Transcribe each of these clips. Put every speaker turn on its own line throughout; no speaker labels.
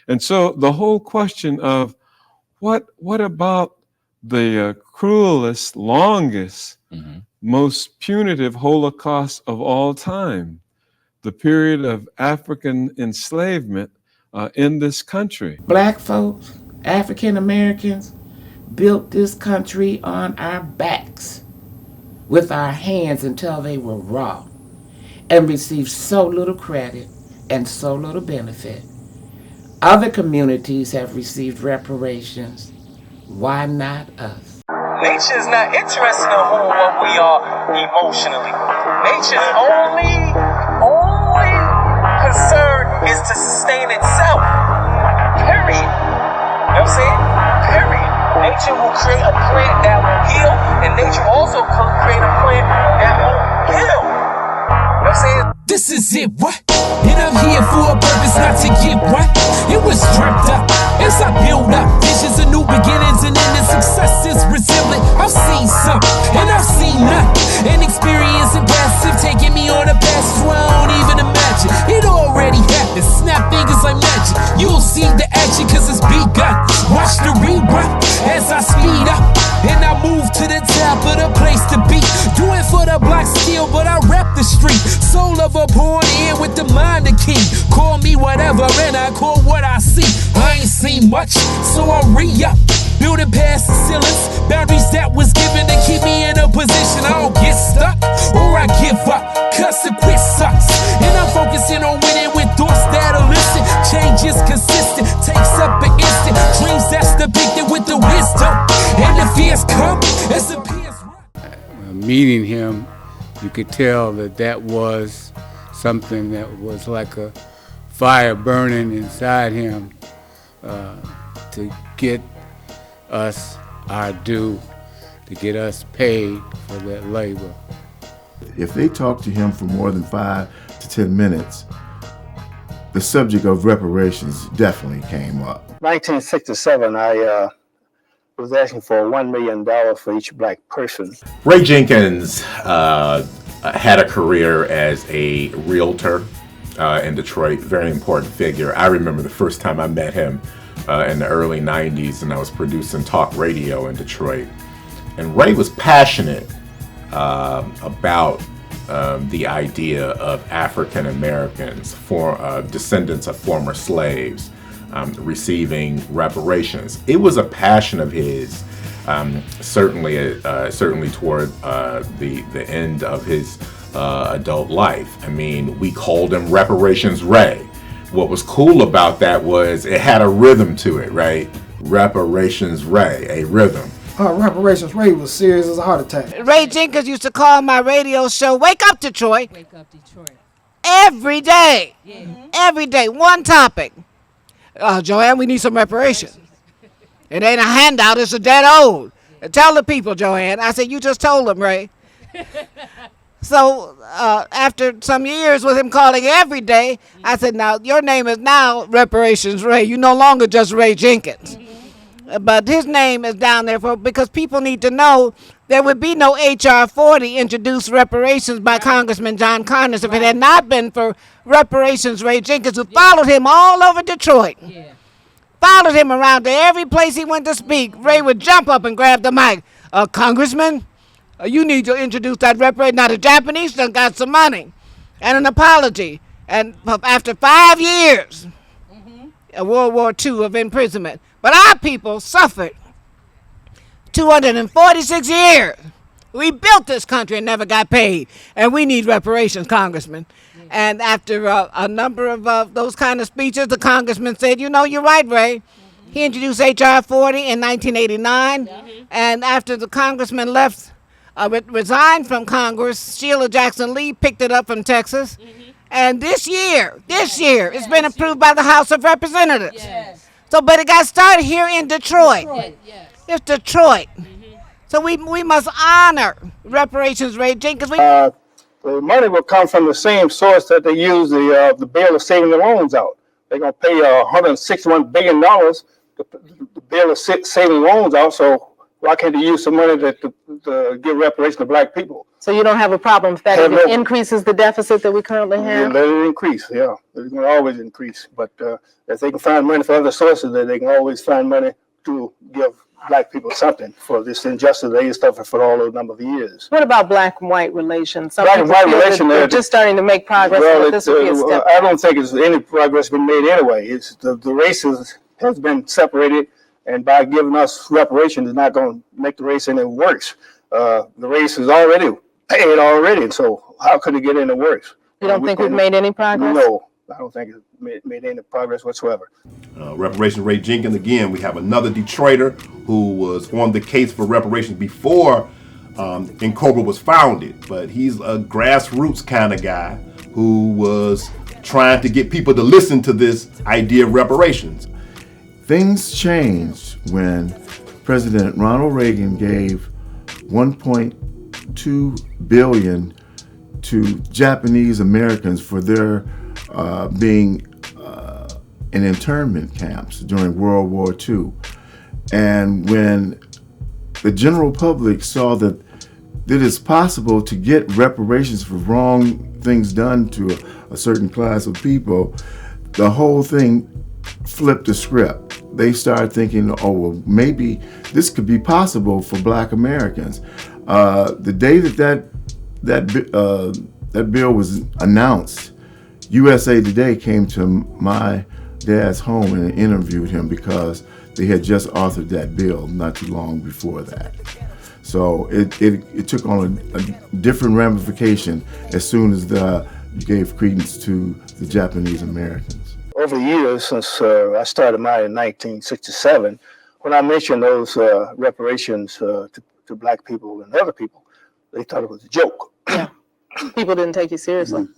And so the whole question of what about the cruelest, longest, most punitive Holocaust of all time, the period of African enslavement in this country.
Black folks, African Americans, built this country on our backs with our hands until they were raw and received so little credit and so little benefit. Other communities have received reparations. Why not us?
Nature is not interested in who what we are emotionally. Nature's only concern is to sustain itself. Period. You know what I'm saying? Period. Nature will create a plant that will heal, and nature also will create a plant that will kill. You know what I'm saying?
This is it, what? And I'm here for a purpose, not to get what? It was dreamt up as I build up visions of new beginnings, and then the success is resembling. I've seen some, and I've seen none. An experience and passive taking me on a path where I don't even imagine. It already happened, snap fingers like magic. You'll see the action cause it's begun. Watch the rerun as I speed up, and I move to the top of the place to be. Do it for the block still, but I rap the street. Soul of a born in with the mind of king. Call me whatever, and I call what I see. I ain't seen much, so I re-up. Building past the ceilings, boundaries that was given to keep me in a position. I don't get stuck, or I give up, cause the quit sucks. And I'm focusing on winning with thoughts that'll listen. Change is consistent, takes up an instant. Dreams that's depicted with the wisdom, and the fears come as the peers run.
Meeting him, you could tell that was something that was like a fire burning inside him to get us our due, to get us paid for that labor.
If they talked to him for more than 5 to 10 minutes, the subject of reparations definitely came up.
1967, I was asking for $1 million for each black person.
Ray Jenkins had a career as a realtor in Detroit, very important figure. I remember the first time I met him in the early 90s, and I was producing talk radio in Detroit. And Ray was passionate about the idea of African Americans, descendants of former slaves, receiving reparations. It was a passion of his, certainly toward the end of his adult life. I mean, we called him Reparations Ray. What was cool about that was it had a rhythm to it, right? Reparations Ray, a rhythm.
Reparations Ray was serious as a heart attack.
Ray Jenkins used to call my radio show Wake Up Detroit.
Wake Up Detroit.
Every day.
Yeah.
Every day. One topic. JoAnn, we need some reparations. It ain't a handout, it's a dead old. Tell the people, JoAnn. I said, you just told them, Ray. So after some years with him calling every day, I said, now your name is now Reparations Ray. You no longer just Ray Jenkins. But his name is down there because people need to know there would be no H.R. 40 introduced reparations by Congressman John Conyers if it had not been for Reparations Ray Jenkins, who followed him all over Detroit. Followed him around to every place he went to speak. Ray would jump up and grab the mic. Congressman, you need to introduce that reparation. Now the Japanese done got some money and an apology. And after 5 years, World War II of imprisonment. But our people suffered 246 years. We built this country and never got paid. And we need reparations, Congressman. And after a number of those kind of speeches, the congressman said, you know, you're right, Ray. He introduced H.R. 40 in 1989. And after the congressman left, resigned from Congress, Sheila Jackson Lee picked it up from Texas. And this year, it's been approved by the House of Representatives. So, but it got started here in Detroit. It's Detroit. So we must honor Reparations Ray Jenkins.
The money will come from the same source that they use the bill of saving the loans out. They're going to pay $161 billion the bill of saving loans out. So why can't they use some money to give reparations to black people?
So you don't have a problem with that? If it increases the deficit that we currently have?
Let it increase, yeah. It's going to always increase. But if they can find money for other sources, then they can always find money to give black people something for this injustice they suffered for all those number of years.
What about black and white relations? Some
black and white relations,
they're just starting to make progress.
Well,
this would be a step.
I don't think it's any progress been made anyway. It's the races has been separated, and by giving us reparations is not going to make the race any worse. The race is already paid already, so how could it get any worse?
You don't think we've made any progress?
No, I don't think it's made any progress whatsoever.
Reparations Ray Jenkins, again, we have another Detroiter who was on the case for reparations before Cobra was founded, but he's a grassroots kind of guy who was trying to get people to listen to this idea of reparations.
Things changed when President Ronald Reagan gave $1.2 billion to Japanese Americans for their being in internment camps during World War II. And when the general public saw that it is possible to get reparations for wrong things done to a certain class of people, the whole thing flipped the script. They started thinking, oh, well, maybe this could be possible for black Americans. The day that bill was announced, USA Today came to my dad's home and interviewed him because they had just authored that bill not too long before that. So it took on a different ramification as soon as you gave credence to the Japanese Americans.
Over the years, since I started mine in 1967, when I mentioned those reparations to black people and other people, they thought it was a joke.
Yeah, people didn't take you seriously.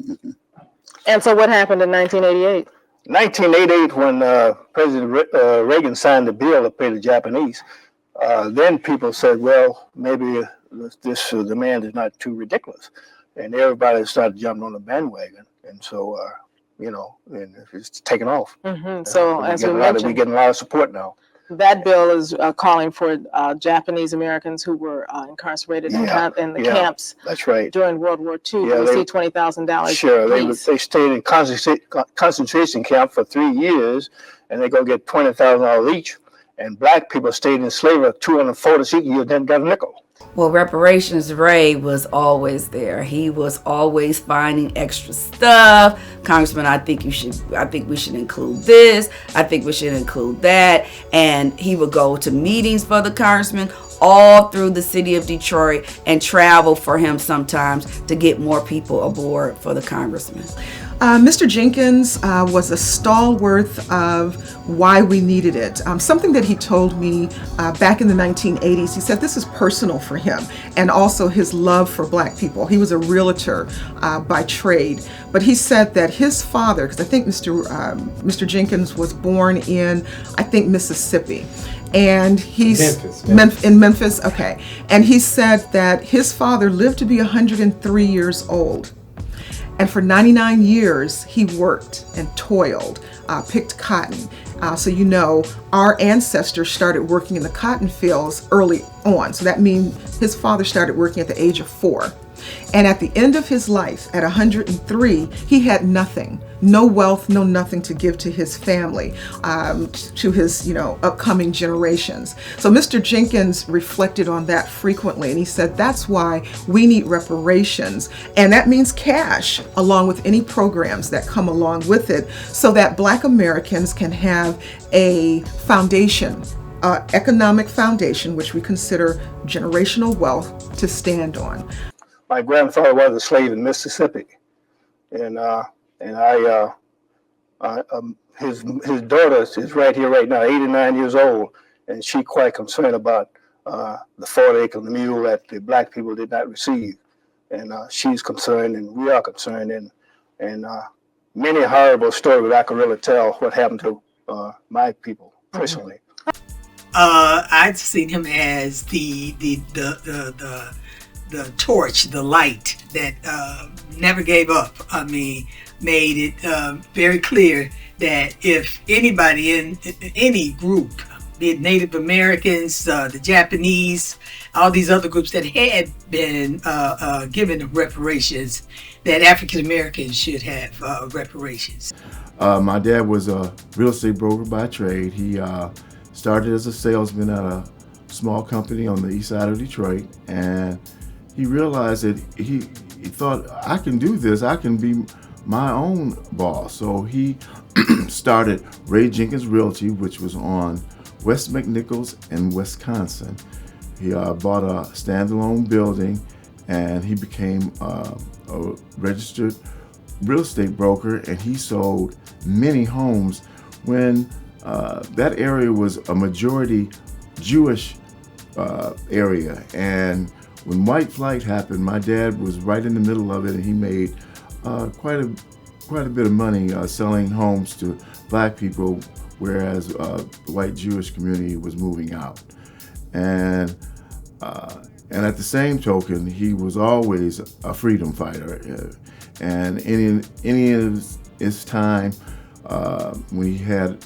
And so what happened in 1988?
1988, when President Reagan signed the bill to pay the Japanese, then people said, well, maybe this demand is not too ridiculous. And everybody started jumping on the bandwagon. And so, and it's taken off.
Mm-hmm. So as we mentioned,
we're getting a lot of support now.
That bill is calling for Japanese Americans who were incarcerated in the camps.
That's right.
During World War II to receive $20,000.
Sure, they stayed in concentration camp for 3 years, and they're going to get $20,000 each. And black people stayed in slavery 246 years, then got a nickel.
Well, Reparations Ray was always there. He was always finding extra stuff. Congressman, I think we should include this. I think we should include that. And he would go to meetings for the congressman all through the city of Detroit and travel for him sometimes to get more people aboard for the congressman.
Mr. Jenkins was a stalwart of why we needed it. Something that he told me back in the 1980s, he said this is personal for him and also his love for black people. He was a realtor by trade, but he said that his father, because I think Mr. Jenkins was born in, I think, Mississippi. And in Memphis, okay. And he said that his father lived to be 103 years old. And for 99 years, he worked and toiled, picked cotton. So our ancestors started working in the cotton fields early on. So that means his father started working at the age of 4. And at the end of his life, at 103, he had nothing, no wealth, no nothing to give to his family, to his, upcoming generations. So Mr. Jenkins reflected on that frequently, and he said that's why we need reparations, and that means cash, along with any programs that come along with it, so that black Americans can have a foundation, economic foundation, which we consider generational wealth, to stand on.
My grandfather was a slave in Mississippi, and his daughter is right here right now, 89 years old, and she's quite concerned about the 40 acre mule that the black people did not receive, and she's concerned, and we are concerned, and many horrible stories I could really tell what happened to my people personally.
I've seen him as the torch, the light that never gave up. I mean, made it very clear that if anybody in any group the Native Americans, the Japanese, all these other groups that had been given reparations, that African Americans should have reparations.
My dad was a real estate broker by trade. He started as a salesman at a small company on the east side of Detroit, and he realized that he thought, I can do this, I can be my own boss. So he started Ray Jenkins Realty, which was on West McNichols in Wisconsin. He bought a standalone building, and he became a registered real estate broker, and he sold many homes when that area was a majority Jewish area. And when white flight happened, my dad was right in the middle of it, and he made quite a bit of money selling homes to black people, whereas the white Jewish community was moving out. And at the same token, he was always a freedom fighter. And any of his time, when he had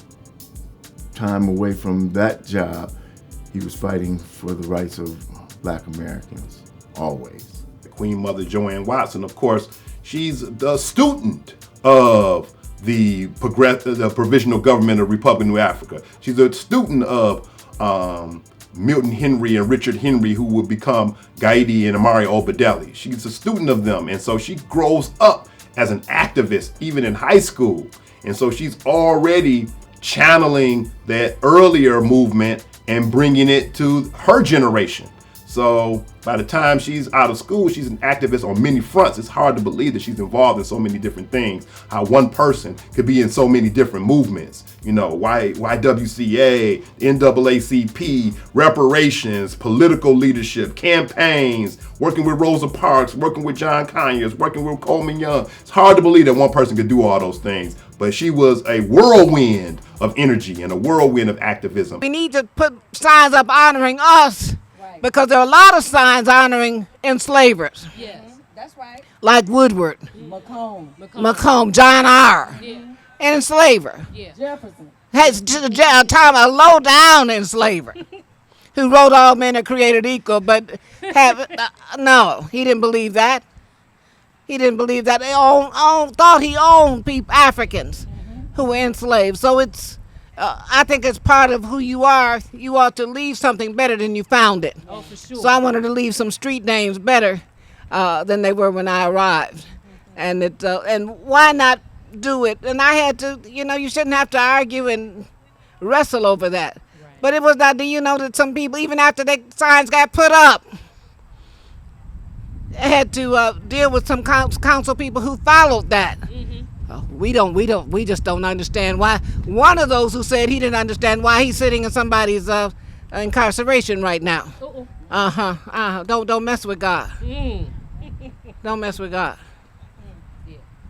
time away from that job, he was fighting for the rights of black Americans, always.
Queen Mother JoAnn Watson, of course, she's the student of the Provisional Government of Republic of New Africa. She's a student of Milton Henry and Richard Henry, who would become Gaidi and Imari Obadele. She's a student of them, and so she grows up as an activist, even in high school. And so she's already channeling that earlier movement and bringing it to her generation. So by the time she's out of school, she's an activist on many fronts. It's hard to believe that she's involved in so many different things, how one person could be in so many different movements. You know, YWCA, NAACP, reparations, political leadership, campaigns, working with Rosa Parks, working with John Conyers, working with Coleman Young. It's hard to believe that one person could do all those things, but she was a whirlwind of energy and a whirlwind of activism.
We need to put signs up honoring us, because there are a lot of signs honoring enslavers.
Yes, that's right.
Like Woodward,
Macomb,
John R. An enslaver.
Jefferson.
Has a low down enslaver who wrote all men are created equal, but no, he didn't believe that. He didn't believe that. He thought he owned Africans who were enslaved. So it's, I think it's part of who you are. You ought to leave something better than you found it.
Oh, for sure.
So I wanted to leave some street names better than they were when I arrived. And why not do it? And I had to, you shouldn't have to argue and wrestle over that. Right. But it was not, that some people, even after the signs got put up, had to deal with some council people who followed that. We just don't understand why. One of those who said he didn't understand why he's sitting in somebody's incarceration right now. Don't mess with God. Don't mess with God.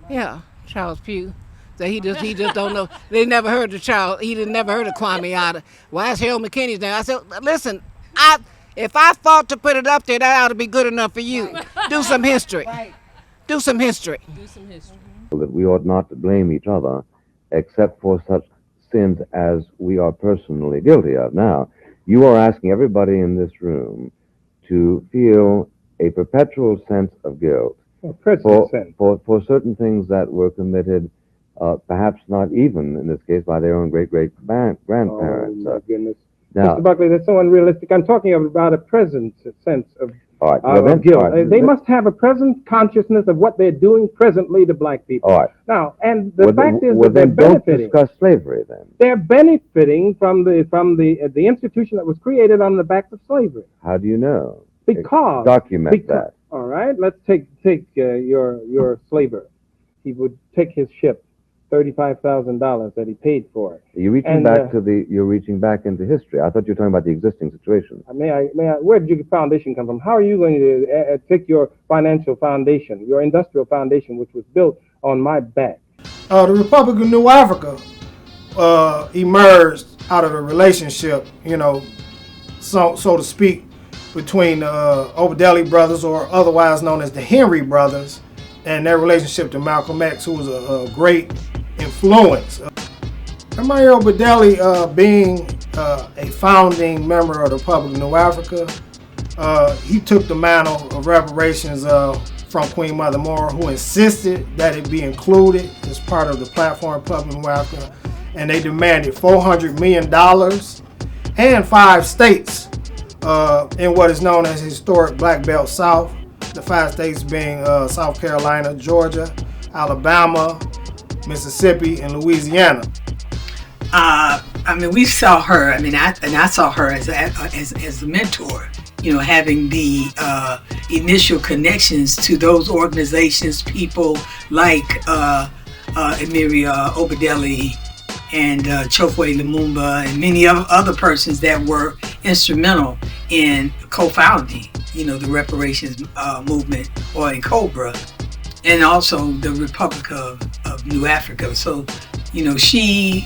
Yeah, Charles Pugh. So he just don't know. They never heard of Charles. He didn't never heard of Kwame Otter. Why is Harold McKinney's name? I said, listen, if I fought to put it up there, that ought to be good enough for you. Do some history. Do some history.
That we ought not to blame each other except for such sins as we are personally guilty of. Now, you are asking everybody in this room to feel a perpetual sense of guilt for certain things that were committed, perhaps not even, in this case, by their own great-great-grandparents.
Oh, my goodness.
Now,
Mr. Buckley, that's so unrealistic. I'm talking about a present sense of
all right, well,
guilt. They must have a present consciousness of what they're doing presently to black people.
All right.
Now, and the fact is that they're
then
benefiting.
Don't discuss slavery then.
They're benefiting from the institution that was created on the backs of slavery.
How do you know?
Because
document that.
All right. Let's take your slaver. He would take his ship, $35,000 that he paid for it.
You're reaching back into history. I thought you were talking about the existing situation.
Where did your foundation come from? How are you going to take your financial foundation, your industrial foundation, which was built on my back?
The Republic of New Africa emerged out of a relationship, so to speak, between Obadele brothers, or otherwise known as the Henry brothers, and their relationship to Malcolm X, who was a great influence. Imari Obadele being a founding member of the Republic of New Africa. He took the mantle of reparations from Queen Mother Moore, who insisted that it be included as part of the platform Republic of New Africa, and they demanded $400 million and 5 states in what is known as historic Black Belt South. The 5 states being South Carolina, Georgia, Alabama, Mississippi, and Louisiana.
I mean, we saw her. I mean, I saw her as a mentor. You know, having the initial connections to those organizations, people like Imari, Obadele, and Chokwe, Lumumba, and many other persons that were instrumental in co-founding, you know, the reparations movement, or in COBRA, and also the Republic of New Africa. So, you know, she,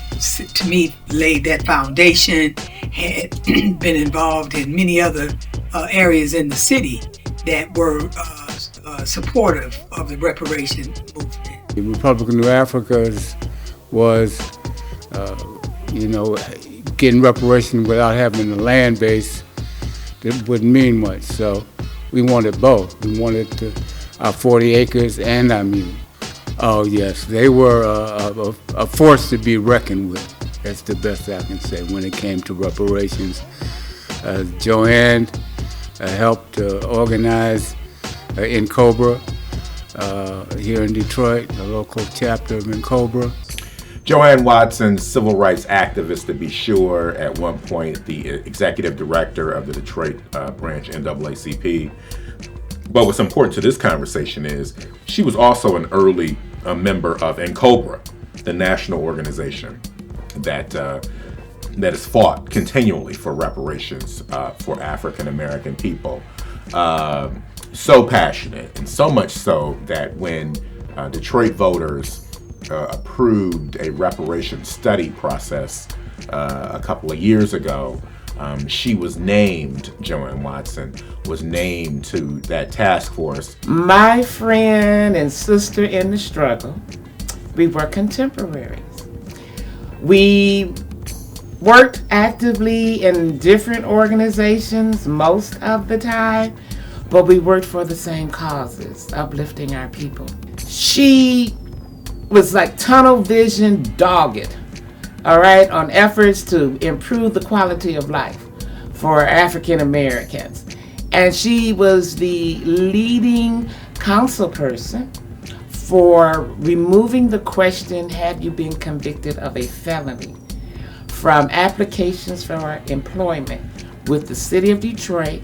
to me, laid that foundation, had been involved in many other areas in the city that were supportive of the reparation movement.
The Republic of New Africa was, you know, getting reparations without having the land base, it wouldn't mean much. So we wanted both. We wanted our 40 acres and our mule. Oh yes, they were a force to be reckoned with. That's the best I can say when it came to reparations. JoAnn helped organize in COBRA here in Detroit, the local chapter of COBRA.
JoAnn Watson, civil rights activist to be sure, at one point the executive director of the Detroit branch NAACP. But what's important to this conversation is she was also an early member of NCOBRA, the national organization that has fought continually for reparations for African American people. So passionate, and so much so that when Detroit voters approved a reparations study process a couple of years ago, she was named, JoAnn Watson was named to that task force.
My friend and sister in the struggle, we were contemporaries. We worked actively in different organizations most of the time, but we worked for the same causes, uplifting our people. She was like tunnel vision dogged, all right, on efforts to improve the quality of life for African Americans. And she was the leading council person for removing the question, have you been convicted of a felony, from applications for employment with the city of Detroit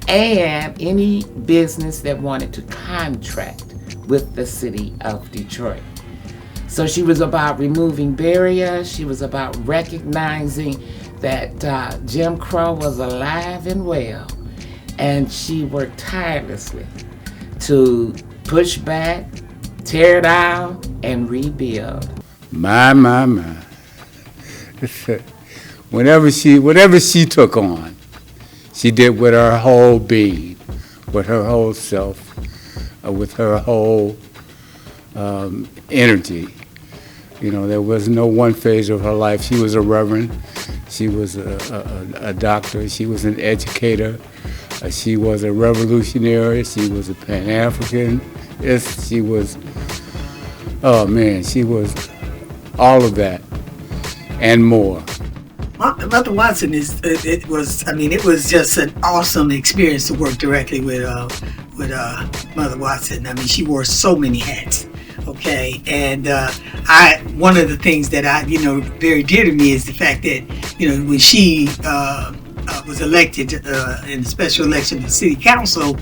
and any business that wanted to contract with the city of Detroit. So she was about removing barriers. She was about recognizing that Jim Crow was alive and well. And she worked tirelessly to push back, tear down, and rebuild.
My. Whatever she took on, she did with her whole being, with her whole self, with her whole energy. You know, there was no one phase of her life. She was a reverend, she was a doctor, she was an educator, she was a revolutionary, she was a Pan-Africanist, she was, oh man, she was all of that and more.
Mother Watson it was just an awesome experience to work directly with Mother Watson. I mean, she wore so many hats. Okay, and one of the things that very dear to me is the fact that when she was elected in the special election to the city council,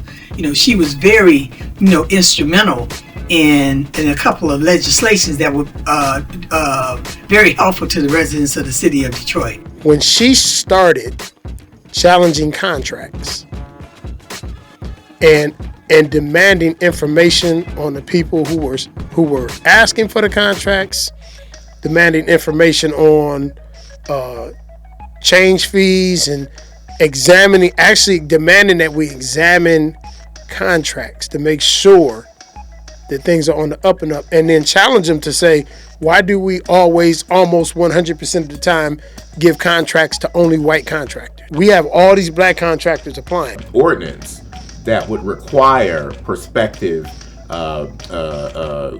she was very instrumental in a couple of legislations that were very helpful to the residents of the city of Detroit.
When she started challenging contracts and demanding information on the people who were asking for the contracts, demanding information on change fees, and demanding that we examine contracts to make sure that things are on the up and up, and then challenge them to say, why do we always, almost 100% of the time, give contracts to only white contractors? We have all these black contractors applying.
Ordinance that would require prospective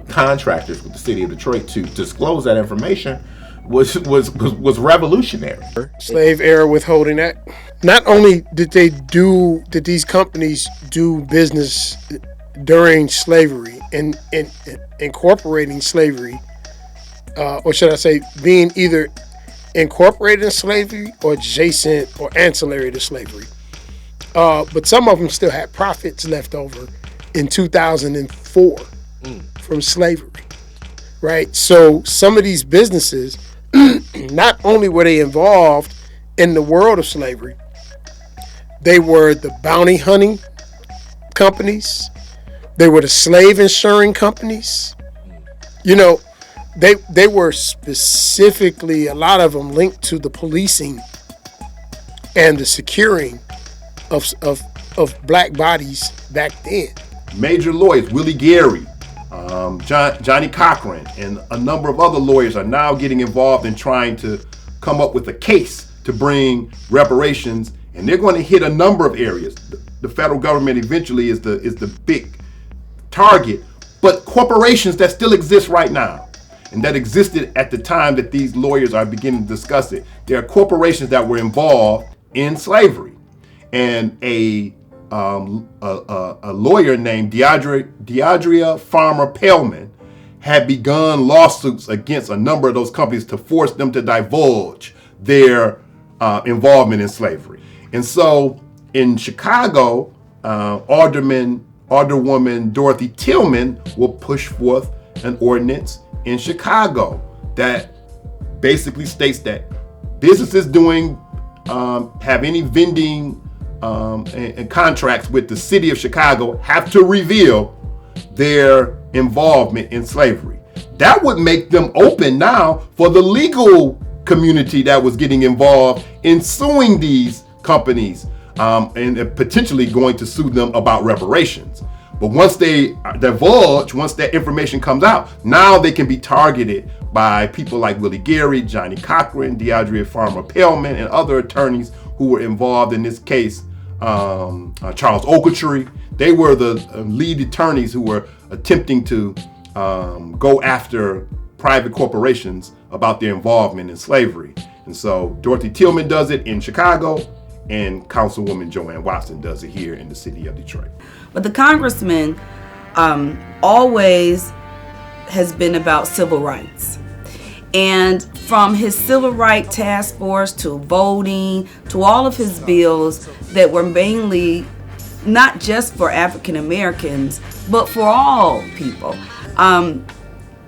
contractors with the city of Detroit to disclose that information was revolutionary.
Slave Era Withholding Act. Not only did these companies do business during slavery and incorporating slavery, or should I say being either incorporated in slavery or adjacent or ancillary to slavery, but some of them still had profits left over in 2004 from slavery, right? So some of these businesses, not only were they involved in the world of slavery, they were the bounty hunting companies, they were the slave insuring companies. You know, they were specifically, a lot of them linked to the policing and the securing of black bodies back then.
Major lawyers, Willie Gary, Johnny Cochran, and a number of other lawyers are now getting involved in trying to come up with a case to bring reparations, and they're going to hit a number of areas. The federal government eventually is the big target, but corporations that still exist right now, and that existed at the time that these lawyers are beginning to discuss it. There are corporations that were involved in slavery, and a lawyer named Deidre Farmer Pellman had begun lawsuits against a number of those companies to force them to divulge their involvement in slavery. And so in Chicago, Alderwoman Dorothy Tillman will push forth an ordinance in Chicago that basically states that businesses have any vending and contracts with the city of Chicago have to reveal their involvement in slavery. That would make them open now for the legal community that was getting involved in suing these companies and potentially going to sue them about reparations. But once they divulge, once that information comes out, now they can be targeted by people like Willie Gary, Johnny Cochran, Deidre Farmer Pellman, and other attorneys who were involved in this case. Charles Ogletree, they were the lead attorneys who were attempting to go after private corporations about their involvement in slavery. And so Dorothy Tillman does it in Chicago, and Councilwoman JoAnn Watson does it here in the city of Detroit.
But the congressman always has been about civil rights. And from his civil rights task force to voting to all of his bills that were mainly not just for African Americans, but for all people,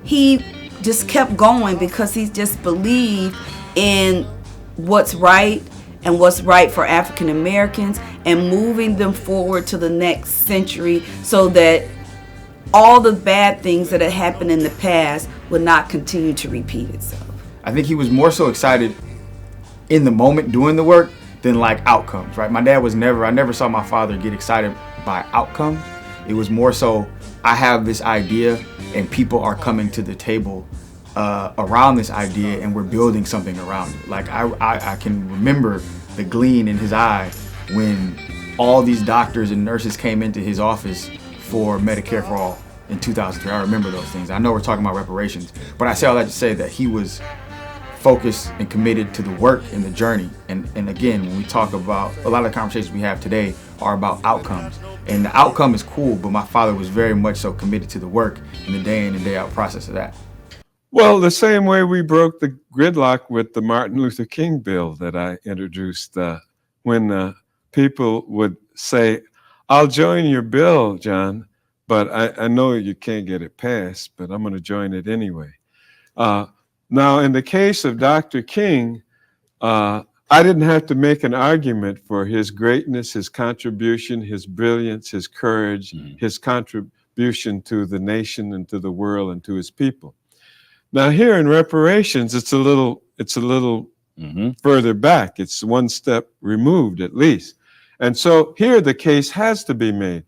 he just kept going because he just believed in what's right and what's right for African Americans and moving them forward to the next century so that all the bad things that had happened in the past would not continue to repeat itself.
I think he was more so excited in the moment doing the work than like outcomes, right? My dad I never saw my father get excited by outcomes. It was more so, I have this idea and people are coming to the table around this idea and we're building something around it. Like I can remember the gleam in his eye when all these doctors and nurses came into his office for Medicare for All in 2003. I remember those things. I know we're talking about reparations, but I say all that to say that he was focused and committed to the work and the journey. And again, when we talk about, a lot of the conversations we have today are about outcomes. And the outcome is cool, but my father was very much so committed to the work and the day in and day out process of that.
Well, the same way we broke the gridlock with the Martin Luther King bill that I introduced, when people would say, I'll join your bill, John, but I know you can't get it passed, but I'm going to join it anyway. Now, in the case of Dr. King, I didn't have to make an argument for his greatness, his contribution, his brilliance, his courage, his contribution to the nation and to the world and to his people. Now, here in reparations, it's a little further back. It's one step removed, at least. And so here the case has to be made.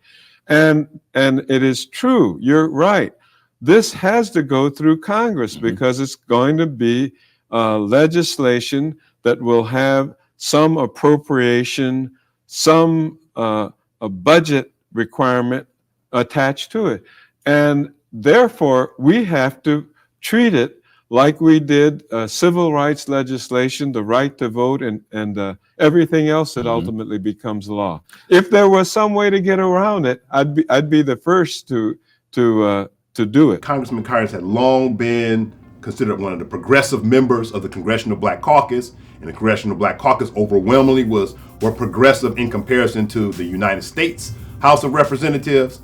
And it is true, you're right. This has to go through Congress because it's going to be legislation that will have some appropriation, some a budget requirement attached to it. And therefore, we have to treat it like we did civil rights legislation, the right to vote, and everything else that ultimately becomes law. If there was some way to get around it, I'd be the first to do it.
Congressman Conyers had long been considered one of the progressive members of the Congressional Black Caucus, and the Congressional Black Caucus overwhelmingly were progressive in comparison to the United States House of Representatives.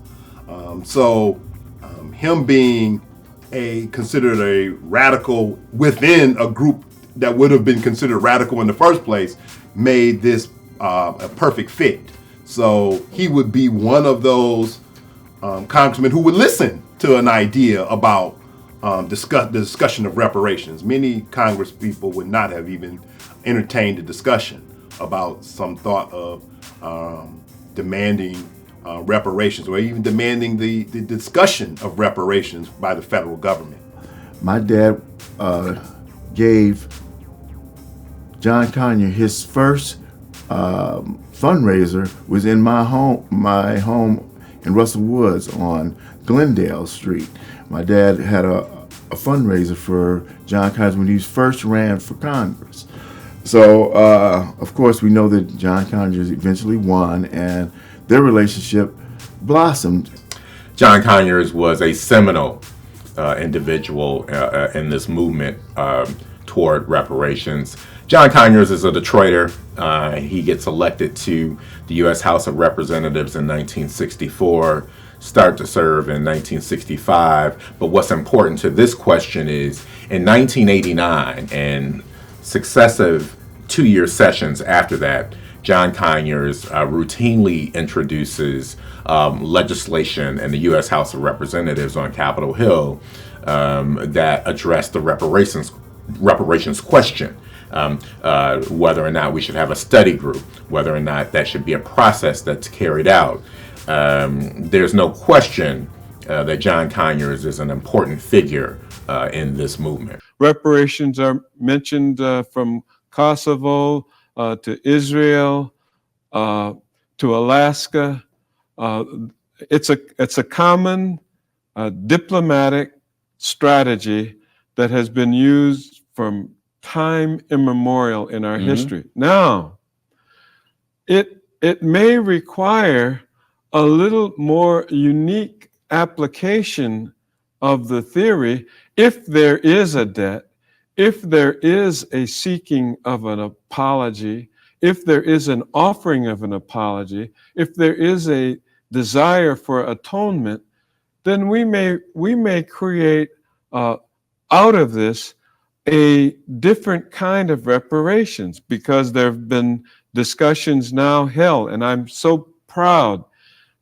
So him being considered a radical within a group that would have been considered radical in the first place made this a perfect fit. So he would be one of those congressmen who would listen to an idea about the discussion of reparations. Many Congress people would not have even entertained a discussion about some thought of demanding reparations, or even demanding the discussion of reparations by the federal government.
My dad gave John Conyers his first fundraiser was in my home in Russell Woods on Glendale Street. My dad had a fundraiser for John Conyers when he first ran for Congress. So, of course, we know that John Conyers eventually won, and their relationship blossomed.
John Conyers was a seminal individual in this movement toward reparations. John Conyers is a Detroiter. He gets elected to the U.S. House of Representatives in 1964, start to serve in 1965. But what's important to this question is in 1989 and successive two-year sessions after that, John Conyers routinely introduces legislation in the U.S. House of Representatives on Capitol Hill that address the reparations question. Whether or not we should have a study group, whether or not that should be a process that's carried out. There's no question that John Conyers is an important figure in this movement.
Reparations are mentioned from Kosovo to Israel to Alaska. It's a common diplomatic strategy that has been used from time immemorial in our history. Now, it may require a little more unique application of the theory if there is a debt, if there is a seeking of an apology, if there is an offering of an apology, if there is a desire for atonement, then we may create out of this a different kind of reparations, because there have been discussions now held, and I'm so proud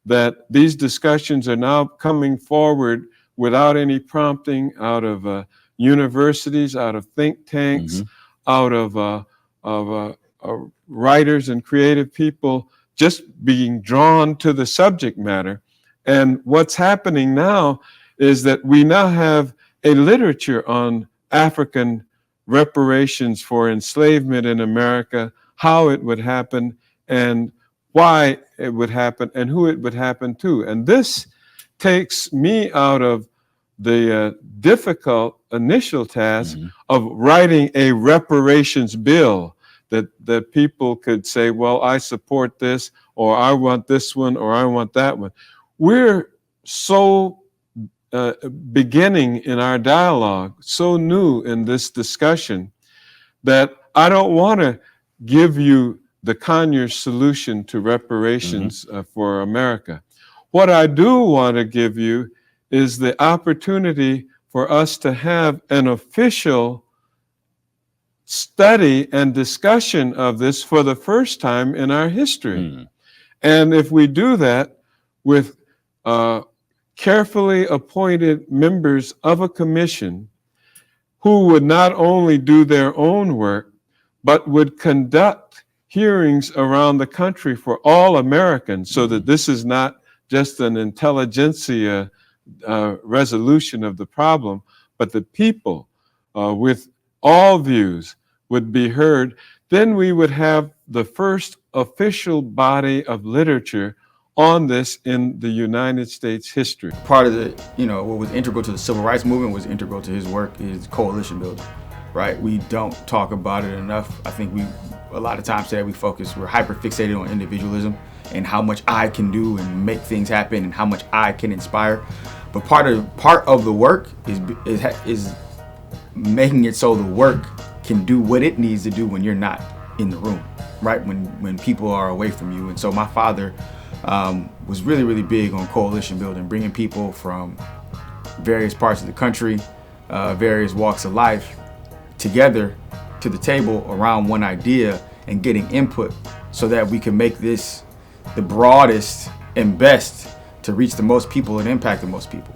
that these discussions are now coming forward without any prompting out of universities, out of think tanks, out of writers and creative people just being drawn to the subject matter. And what's happening now is that we now have a literature on African reparations for enslavement in America, how it would happen, and why it would happen, and who it would happen to. And this takes me out of the difficult initial task of writing a reparations bill that people could say, well, I support this, or I want this one, or I want that one. We're so beginning in our dialogue, so new in this discussion, that I don't want to give you the Conyers solution to reparations for America. What I do want to give you is the opportunity for us to have an official study and discussion of this for the first time in our history. And if we do that with carefully appointed members of a commission who would not only do their own work, but would conduct hearings around the country for all Americans, so that this is not just an intelligentsia resolution of the problem, but the people with all views would be heard, then we would have the first official body of literature on this in the United States history.
Part of the, what was integral to the civil rights movement was integral to his work is coalition building, right? We don't talk about it enough. I think a lot of times today we're hyper fixated on individualism and how much I can do and make things happen and how much I can inspire. But part of the work is making it so the work can do what it needs to do when you're not in the room, right? When people are away from you. And so my father was really, really big on coalition building, bringing people from various parts of the country, various walks of life together to the table around one idea and getting input so that we can make this the broadest and best to reach the most people and impact the most people.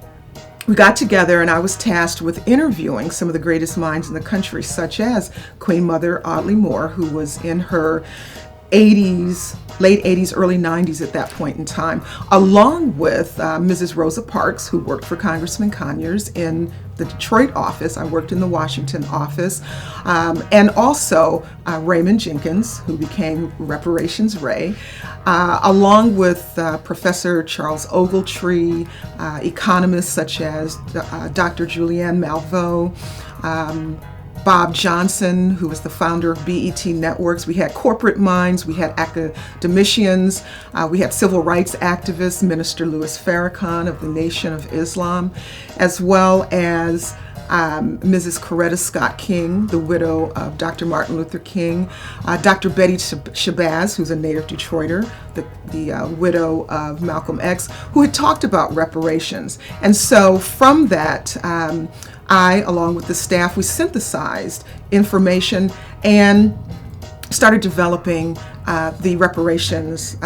We got together and I was tasked with interviewing some of the greatest minds in the country, such as Queen Mother Audley Moore, who was in her 80s, late 80s, early 90s at that point in time, along with Mrs. Rosa Parks, who worked for Congressman Conyers in the Detroit office. I worked in the Washington office, and also Raymond Jenkins, who became Reparations Ray, along with Professor Charles Ogletree, economists such as Dr. Julianne Malveaux, Bob Johnson, who was the founder of BET Networks. We had corporate minds, we had academicians, we had civil rights activists, Minister Louis Farrakhan of the Nation of Islam, as well as Mrs. Coretta Scott King, the widow of Dr. Martin Luther King, Dr. Betty Shabazz, who's a native Detroiter, the widow of Malcolm X, who had talked about reparations. And so from that, I, along with the staff, we synthesized information and started developing the reparations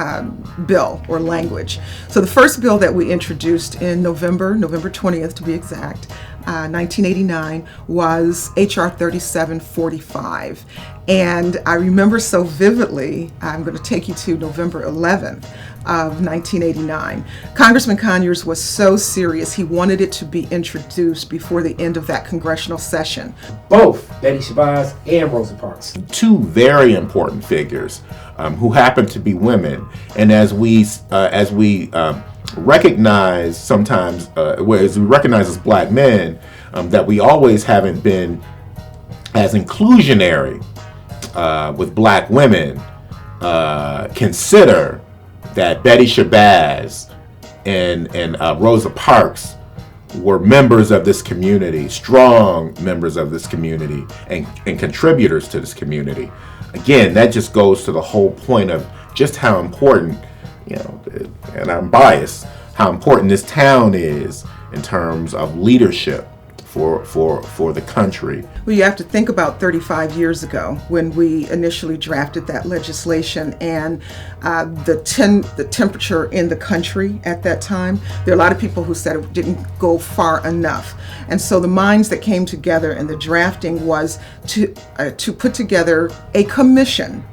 bill or language. So the first bill that we introduced in November 20th to be exact, 1989, was H.R. 3745. And I remember so vividly, I'm going to take you to November 11th of 1989. Congressman Conyers was so serious, he wanted it to be introduced before the end of that congressional session.
Both Betty Shabazz and Rosa Parks.
Two very important figures who happen to be women. And as we recognize sometimes, as we recognize as black men, that we always haven't been as inclusionary with black women, consider that Betty Shabazz and Rosa Parks were members of this community, strong members of this community, and contributors to this community. Again, that just goes to the whole point of just how important, and I'm biased, how important this town is in terms of leadership for the country.
Well, you have to think about 35 years ago when we initially drafted that legislation and the temperature in the country at that time. There are a lot of people who said it didn't go far enough. And so the minds that came together in the drafting was to put together a commission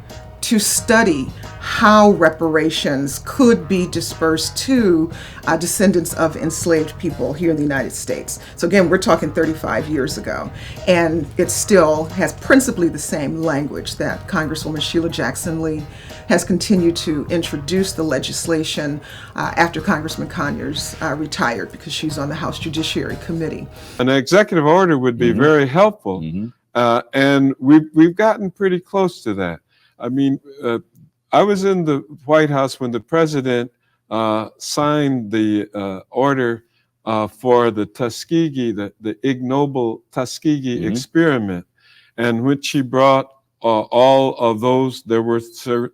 to study how reparations could be dispersed to descendants of enslaved people here in the United States. So again, we're talking 35 years ago, and it still has principally the same language that Congresswoman Sheila Jackson Lee has continued to introduce the legislation after Congressman Conyers retired, because she's on the House Judiciary Committee.
An executive order would be very helpful, and we've gotten pretty close to that. I mean, I was in the White House when the president signed the order for the Tuskegee, the ignoble Tuskegee experiment, and which he brought all of those. There were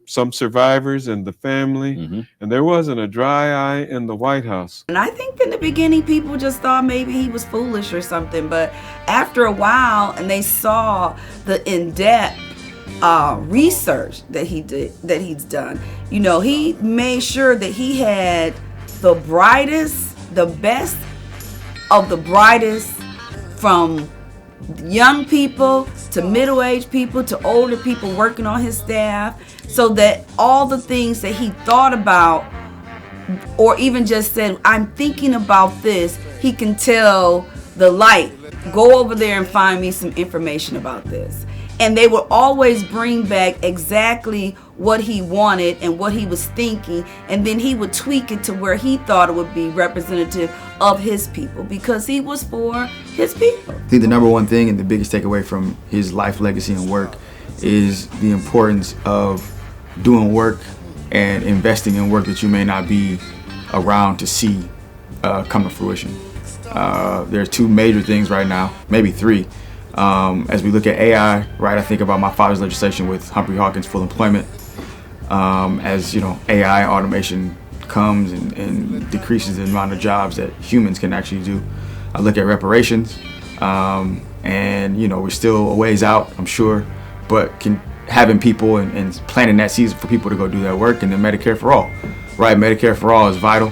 some survivors and the family, and there wasn't a dry eye in the White House.
And I think in the beginning people just thought maybe he was foolish or something, but after a while and they saw the in-depth research that he's done, he made sure that he had the brightest, the best of the brightest, from young people to middle-aged people to older people working on his staff, so that all the things that he thought about or even just said, I'm thinking about this, he can tell the light, go over there and find me some information about this. And they would always bring back exactly what he wanted and what he was thinking, and then he would tweak it to where he thought it would be representative of his people, because he was for his people.
I think the number one thing and the biggest takeaway from his life, legacy, and work is the importance of doing work and investing in work that you may not be around to see come to fruition. There's two major things right now, maybe three. As we look at AI, right, I think about my father's legislation with Humphrey Hawkins' full employment. As you know, AI automation comes and decreases the amount of jobs that humans can actually do. I look at reparations, and you know, we're still a ways out, I'm sure, but having people and planting that season for people to go do that work. And then Medicare for all, right? Medicare for all is vital.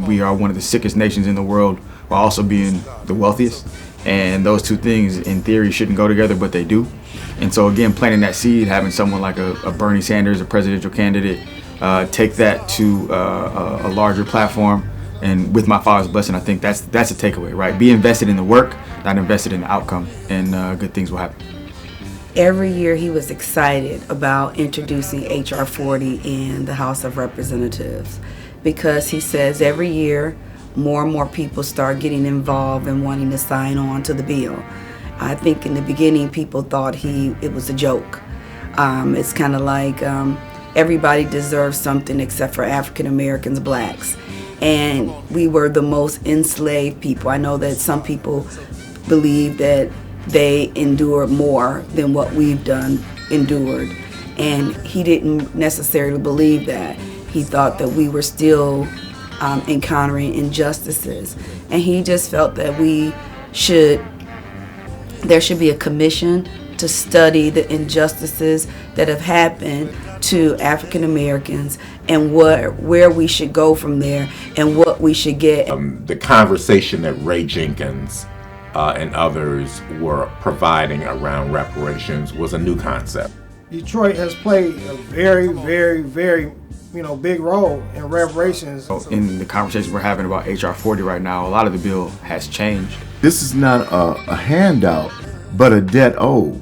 We are one of the sickest nations in the world while also being the wealthiest. And those two things, in theory, shouldn't go together, but they do. And so, again, planting that seed, having someone like a Bernie Sanders, a presidential candidate, take that to a larger platform, and with my father's blessing, I think that's a takeaway, right? Be invested in the work, not invested in the outcome, and good things will happen.
Every year he was excited about introducing H.R. 40 in the House of Representatives, because he says every year more and more people start getting involved and wanting to sign on to the bill. I think in the beginning people thought it was a joke. It's kind of like everybody deserves something except for African Americans, blacks. And we were the most enslaved people. I know that some people believe that they endured more than what we've endured. And he didn't necessarily believe that. He thought that we were still encountering injustices. And he just felt that there should be a commission to study the injustices that have happened to African Americans and where we should go from there and what we should get.
The conversation that Ray Jenkins and others were providing around reparations was a new concept.
Detroit has played a very, very, very big role in reparations.
In the conversation we're having about H.R. 40 right now, a lot of the bill has changed.
This is not a handout, but a debt owed.